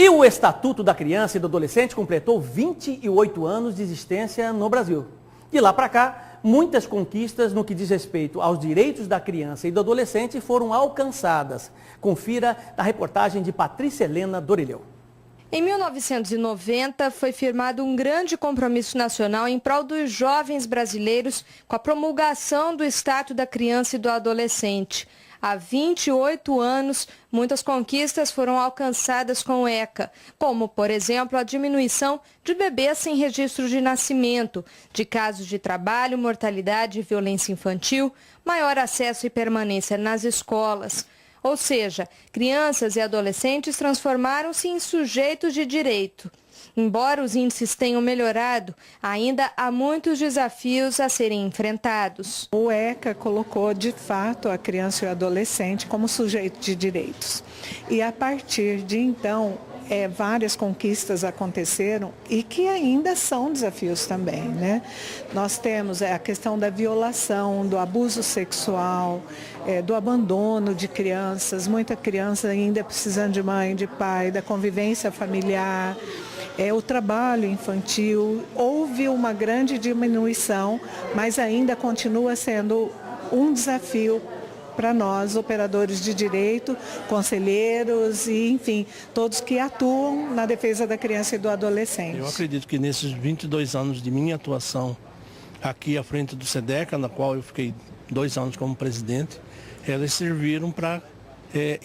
E o Estatuto da Criança e do Adolescente completou 28 anos de existência no Brasil. De lá para cá, muitas conquistas no que diz respeito aos direitos da criança e do adolescente foram alcançadas. Confira na reportagem de Patrícia Helena Dorilhão. Em 1990, foi firmado um grande compromisso nacional em prol dos jovens brasileiros com a promulgação do Estatuto da Criança e do Adolescente. Há 28 anos, muitas conquistas foram alcançadas com o ECA, como, por exemplo, a diminuição de bebês sem registro de nascimento, de casos de trabalho, mortalidade e violência infantil, maior acesso e permanência nas escolas. Ou seja, crianças e adolescentes transformaram-se em sujeitos de direito. Embora os índices tenham melhorado, ainda há muitos desafios a serem enfrentados. O ECA colocou, de fato, a criança e o adolescente como sujeito de direitos. E a partir de então, várias conquistas aconteceram e que ainda são desafios também, né? Nós temos a questão da violação, do abuso sexual, do abandono de crianças, muita criança ainda precisando de mãe, de pai, da convivência familiar, o trabalho infantil. Houve uma grande diminuição, mas ainda continua sendo um desafio para nós, operadores de direito, conselheiros e, enfim, todos que atuam na defesa da criança e do adolescente. Eu acredito que nesses 22 anos de minha atuação aqui à frente do SEDECA, na qual eu fiquei 2 anos como presidente, elas serviram para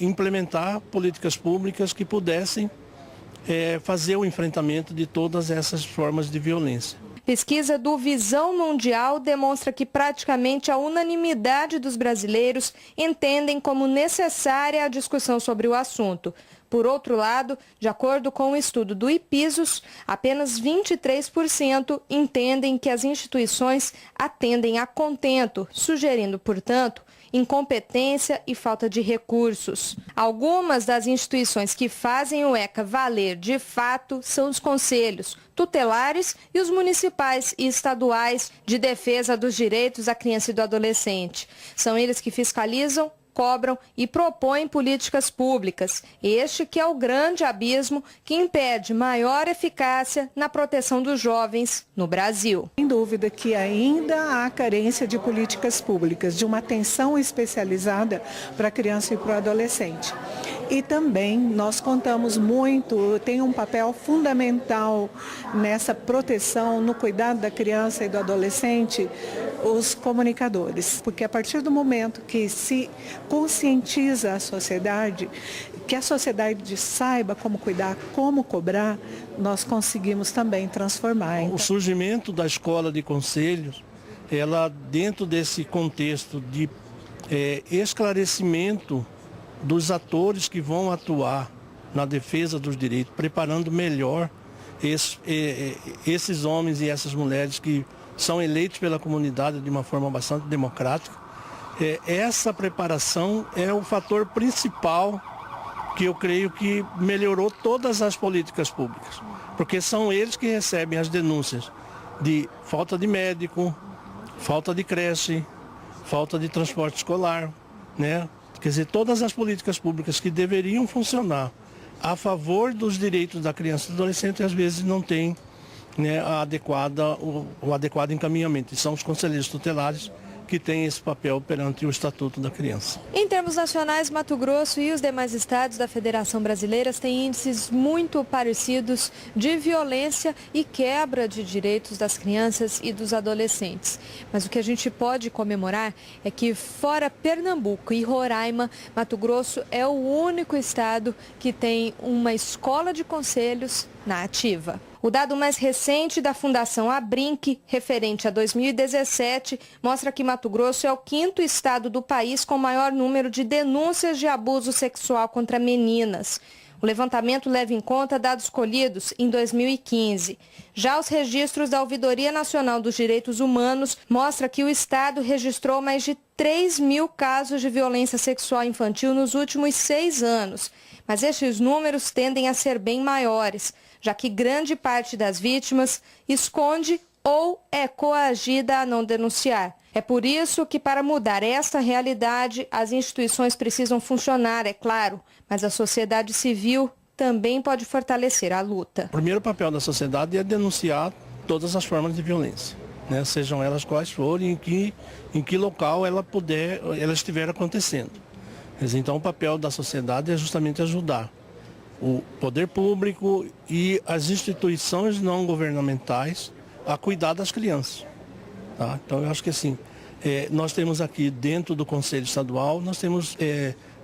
implementar políticas públicas que pudessem fazer o enfrentamento de todas essas formas de violência. Pesquisa do Visão Mundial demonstra que praticamente a unanimidade dos brasileiros entendem como necessária a discussão sobre o assunto. Por outro lado, de acordo com o estudo do IPISOS, apenas 23% entendem que as instituições atendem a contento, sugerindo, portanto, incompetência e falta de recursos. Algumas das instituições que fazem o ECA valer de fato são os conselhos tutelares e os municipais e estaduais de defesa dos direitos da criança e do adolescente. São eles que fiscalizam, cobram e propõem políticas públicas. Este que é o grande abismo que impede maior eficácia na proteção dos jovens no Brasil. Sem dúvida que ainda há carência de políticas públicas, de uma atenção especializada para a criança e para o adolescente. E também nós contamos muito, tem um papel fundamental nessa proteção, no cuidado da criança e do adolescente, os comunicadores. Porque a partir do momento que se conscientiza a sociedade, que a sociedade saiba como cuidar, como cobrar, nós conseguimos também transformar. O surgimento da escola de conselhos, ela dentro desse contexto de esclarecimento dos atores que vão atuar na defesa dos direitos, preparando melhor esses homens e essas mulheres que são eleitos pela comunidade de uma forma bastante democrática. Essa preparação é o fator principal que eu creio que melhorou todas as políticas públicas, porque são eles que recebem as denúncias de falta de médico, falta de creche, falta de transporte escolar, né? Quer dizer, todas as políticas públicas que deveriam funcionar a favor dos direitos da criança e do adolescente, às vezes não têm, né, o adequado encaminhamento. E são os conselheiros tutelares que têm esse papel perante o Estatuto da Criança. Em termos nacionais, Mato Grosso e os demais estados da Federação Brasileira têm índices muito parecidos de violência e quebra de direitos das crianças e dos adolescentes. Mas o que a gente pode comemorar é que, fora Pernambuco e Roraima, Mato Grosso é o único estado que tem uma escola de conselhos na ativa. O dado mais recente da Fundação Abrinq, referente a 2017, mostra que Mato Grosso é o 5º estado do país com maior número de denúncias de abuso sexual contra meninas. O levantamento leva em conta dados colhidos em 2015. Já os registros da Ouvidoria Nacional dos Direitos Humanos mostram que o estado registrou mais de 3.000 casos de violência sexual infantil nos últimos 6 anos. Mas estes números tendem a ser bem maiores, já que grande parte das vítimas esconde ou é coagida a não denunciar. É por isso que, para mudar esta realidade, as instituições precisam funcionar, é claro, mas a sociedade civil também pode fortalecer a luta. O primeiro papel da sociedade é denunciar todas as formas de violência, né? Sejam elas quais forem, em que local ela estiver acontecendo. Então o papel da sociedade é justamente ajudar o poder público e as instituições não governamentais a cuidar das crianças. Tá? Então eu acho que assim, nós temos aqui dentro do Conselho Estadual, nós temos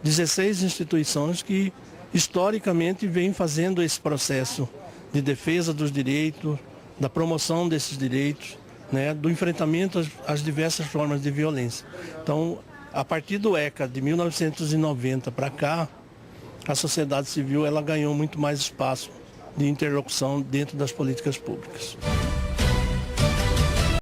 16 instituições que historicamente vêm fazendo esse processo de defesa dos direitos, da promoção desses direitos, né, do enfrentamento às diversas formas de violência. Então, a partir do ECA de 1990 para cá, a sociedade civil ela ganhou muito mais espaço de interlocução dentro das políticas públicas.